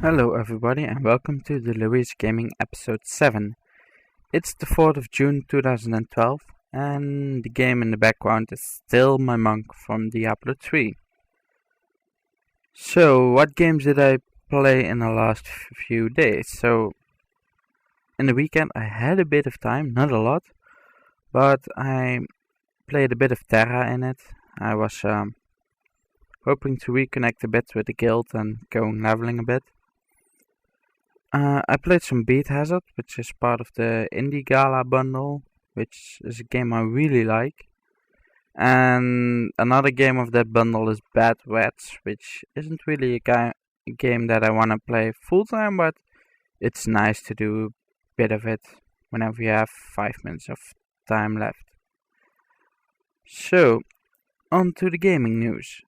Hello everybody and welcome to Delirious Gaming episode 7. It's the 4th of June 2012 and the game in the background is still my monk from Diablo 3. So what games did I play in the last few days? So in the weekend I had a bit of time, not a lot, but I played a bit of Terra in it. I was hoping to reconnect a bit with the guild and going leveling a bit. I played some Beat Hazard, which is part of the Indie Gala bundle, which is a game I really like. And another game of that bundle is Bad Rats, which isn't really a game that I want to play full time, but it's nice to do a bit of it whenever you have 5 minutes of time left. So, on to the gaming news.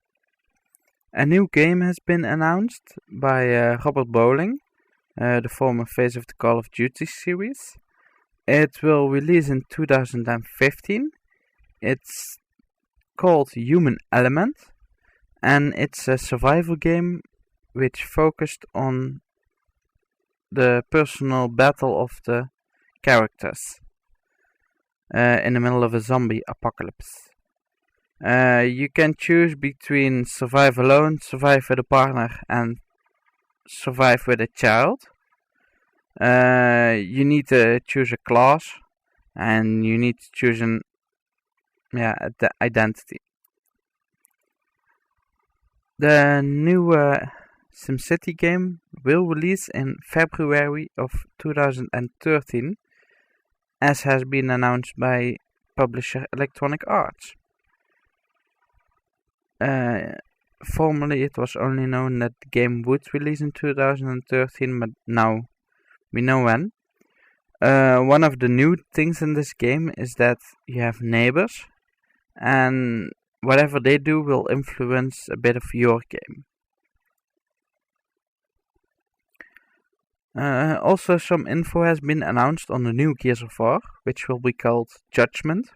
A new game has been announced by Robert Bowling, the former face of the Call of Duty series. It will release in 2015. It's called Human Element, and it's a survival game which focused on the personal battle of the characters in the middle of a zombie apocalypse. You can choose between survive alone, survive with a partner, and survive with a child. You need to choose a class, and you need to choose the identity. The new SimCity game will release in February of 2013, as has been announced by publisher Electronic Arts. Formerly it was only known that the game would release in 2013, but now we know when. One of the new things in this game is that you have neighbors, and whatever they do will influence a bit of your game. Also, some info has been announced on the new Gears of War, which will be called Judgment.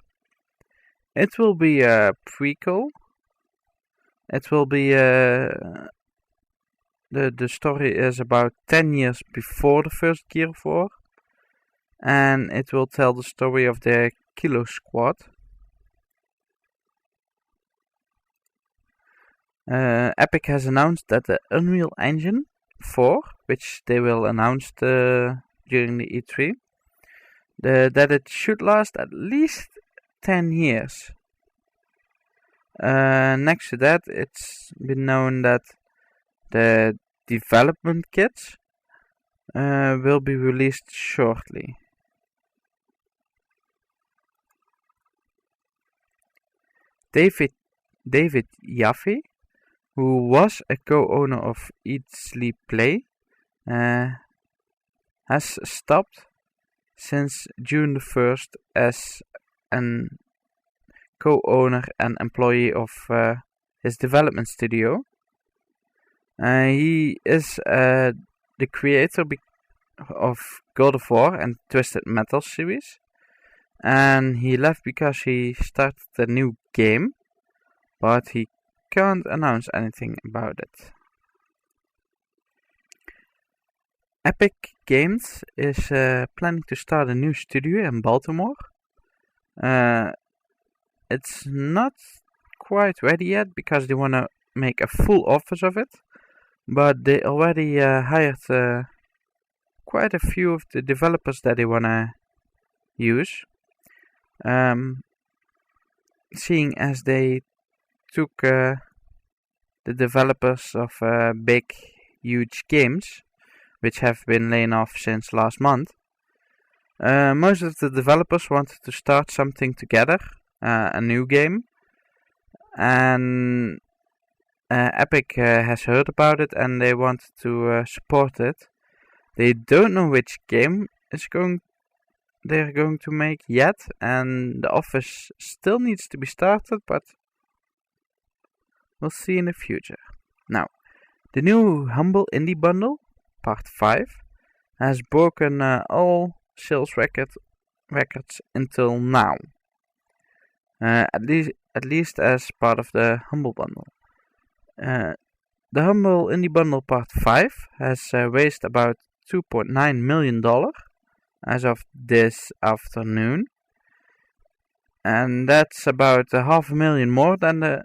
It will be a prequel. It will be the story is about 10 years before the first Gear of War, and it will tell the story of the Kilo Squad. Epic has announced that the Unreal Engine 4, which they will announce during the E3, that it should last at least 10 years. Next to that, it's been known that the development kits will be released shortly. David Yaffe, who was a co-owner of Eat Sleep Play, has stopped since June the 1st as an co-owner and employee of his development studio. He is the creator of God of War and Twisted Metal series, and he left because he started a new game, but he can't announce anything about it. Epic Games is planning to start a new studio in Baltimore. It's not quite ready yet because they want to make a full office of it, but they already hired quite a few of the developers that they want to use. Seeing as they took the developers of big, huge games, which have been laid off since last month, most of the developers wanted to start something together, a new game, and Epic has heard about it and they want to support it. They don't know which game they're going to make yet, and the office still needs to be started, but we'll see in the future. Now, the new Humble Indie Bundle, Part 5, has broken all sales records until now. At least as part of the Humble Bundle. The Humble Indie Bundle Part 5 has raised about $2.9 million as of this afternoon. And that's about $500,000 more than the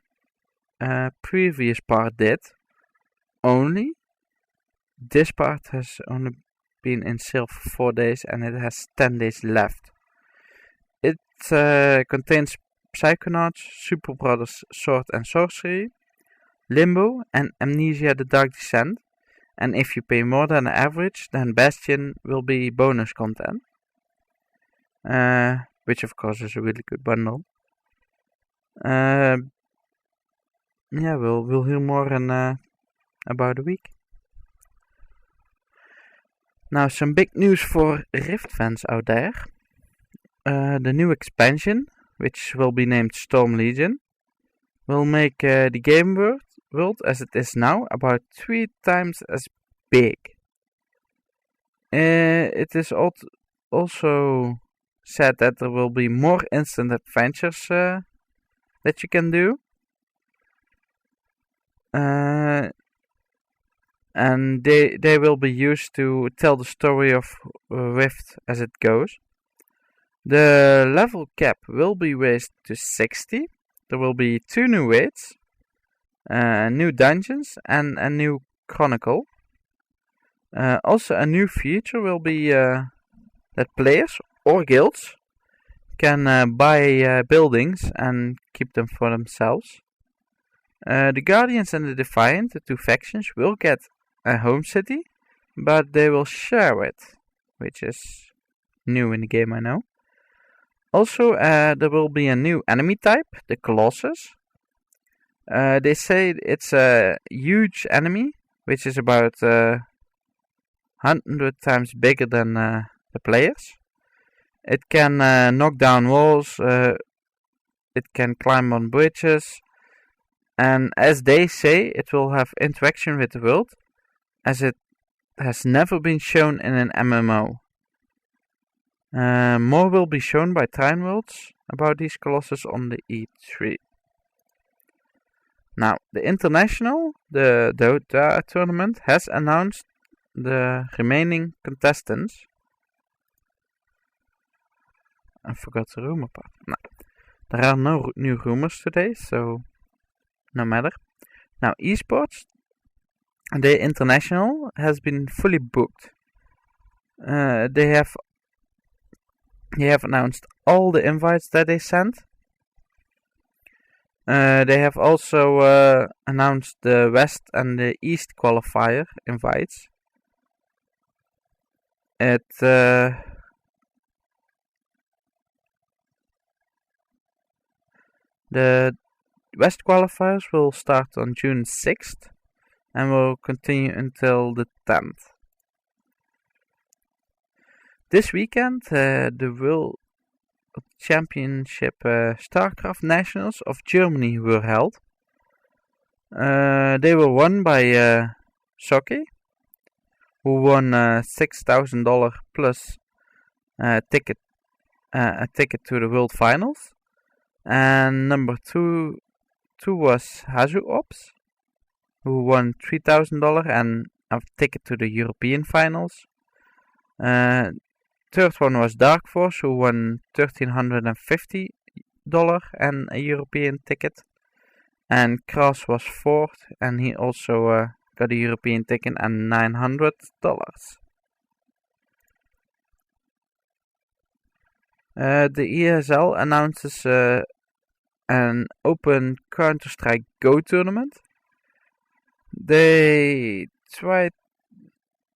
previous part did. Only this part has only been in sale for 4 days and it has 10 days left. It contains Psychonauts, Super Brothers Sword and Sorcery, Limbo and Amnesia the Dark Descent. And if you pay more than average, then Bastion will be bonus content. Which of course is a really good bundle. We'll hear more in about a week. Now, some big news for Rift fans out there. The new expansion, which will be named Storm Legion, will make the game world as it is now about 3 times as big. It is also said that there will be more instant adventures that you can do. And they will be used to tell the story of Rift as it goes. The level cap will be raised to 60. There will be 2 new raids, new dungeons and a new chronicle. Also a new feature will be that players or guilds can buy buildings and keep them for themselves. The Guardians and the Defiant, the 2 factions, will get a home city, but they will share it, which is new in the game, I know. Also, there will be a new enemy type, the Colossus. They say it's a huge enemy, which is about 100 times bigger than the players. It can knock down walls, it can climb on bridges, and as they say, it will have interaction with the world, as it has never been shown in an MMO. More will be shown by Trine Worlds about these Colossus on the E3. Now, the International, the Dota tournament, has announced the remaining contestants. I forgot the rumor part. No, there are no new rumors today, so no matter. Now, esports, the International has been fully booked. They have announced all the invites that they sent. They have also announced the West and the East qualifier invites. The West qualifiers will start on June 6th and will continue until the 10th. This weekend, the World Championship StarCraft Nationals of Germany were held. They were won by Soki, who won $6,000 plus a ticket to the World Finals. And number two was Hazu Ops, who won $3,000 and a ticket to the European Finals. Third one was Dark Force, who won $1,350 and a European ticket. And Kras was fourth, and he also got a European ticket and $900. The ESL announces an open Counter-Strike Go tournament.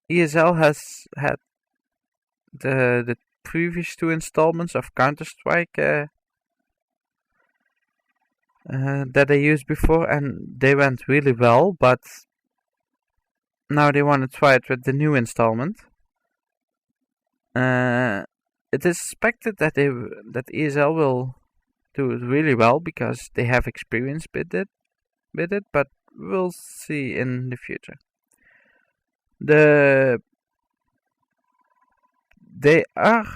ESL has had the previous 2 installments of Counter-Strike that they used before, and they went really well, but now they want to try it with the new installment. It is expected that ESL will do it really well because they have experience with it, but we'll see in the future. They are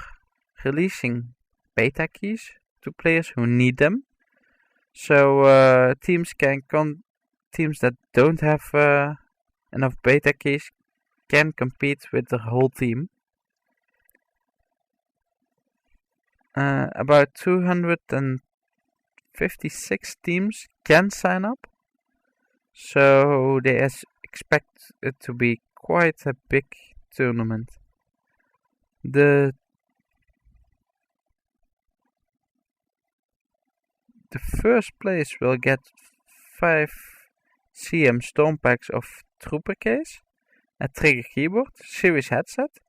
releasing beta keys to players who need them, so teams can teams that don't have enough beta keys can compete with the whole team. About 256 teams can sign up, so they expect it to be quite a big tournament. The first place will get 5 CM Storm Packs of Trooper Case, a Trigger Keyboard, Series Headset,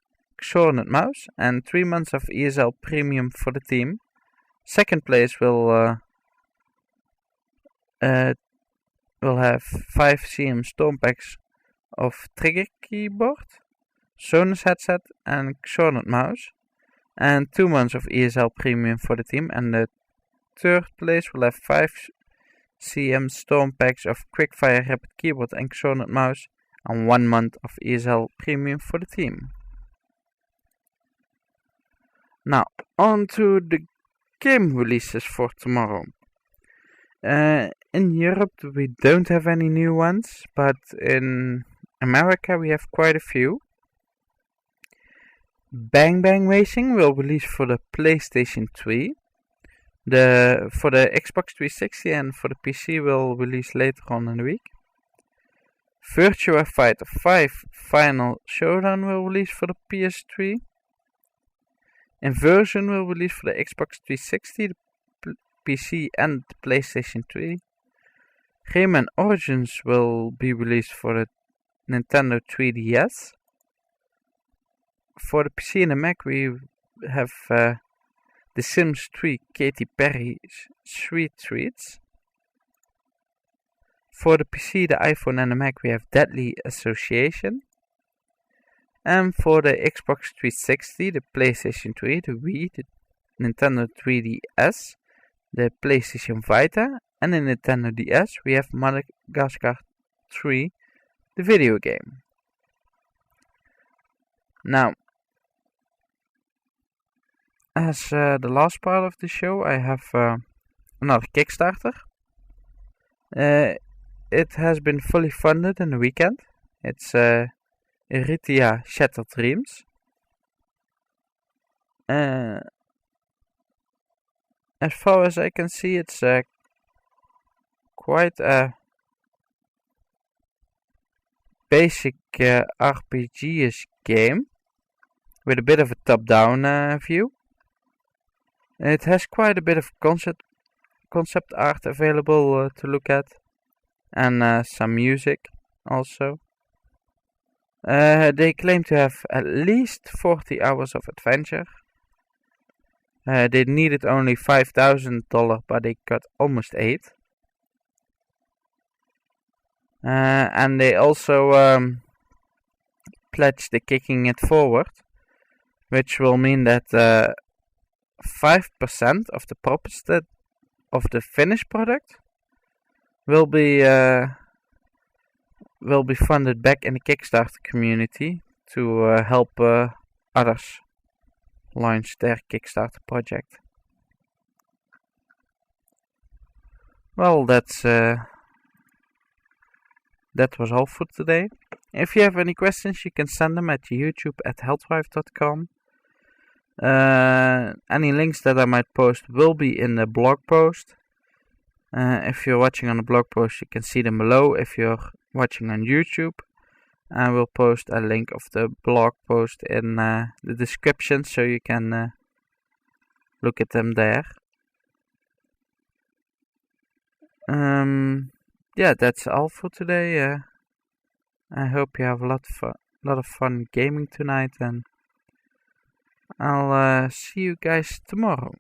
Xornet Mouse, and 3 months of ESL Premium for the team. Second place will have 5 CM Storm Packs of Trigger Keyboard, Sonus Headset, and Xornet Mouse, and 2 months of ESL Premium for the team. And the third place will have 5 CM Storm Packs of Quickfire Rapid Keyboard and Xornet Mouse, and 1 month of ESL Premium for the team. Now, on to the game releases for tomorrow. In Europe we don't have any new ones, but in America we have quite a few. Bang Bang Racing will release for the PlayStation 3. For the Xbox 360 and for the PC will release later on in the week. Virtua Fighter 5 Final Showdown will release for the PS3. Inversion will release for the Xbox 360, the PC and the PlayStation 3. Rayman Origins will be released for the Nintendo 3DS. For the PC and the Mac we have The Sims 3 Katy Perry's Sweet Treats. For the PC, the iPhone and the Mac we have Deadly Association. And for the Xbox 360, the PlayStation 3, the Wii, the Nintendo 3DS, the PlayStation Vita, and the Nintendo DS we have Madagascar 3, the video game. Now, as the last part of the show, I have another Kickstarter. It has been fully funded in the weekend. It's Eritia Shattered Dreams. As far as I can see, it's quite a basic RPG-ish game with a bit of a top-down view. It has quite a bit of concept art available to look at, and some music also. They claim to have at least 40 hours of adventure. They needed only $5,000, but they got almost 8. And they also pledged the kicking it forward, which will mean that 5% of the profits of the finished product will be funded back in the Kickstarter community to help others launch their Kickstarter project. Well, that was all for today. If you have any questions, you can send them at YouTube at healthwife.com. Any links that I might post will be in the blog post. If you're watching on the blog post, you can see them below. If you're watching on YouTube, I will post a link of the blog post in the description, so you can look at them there. Yeah, that's all for today. I hope you have a lot of fun gaming tonight, and I'll see you guys tomorrow.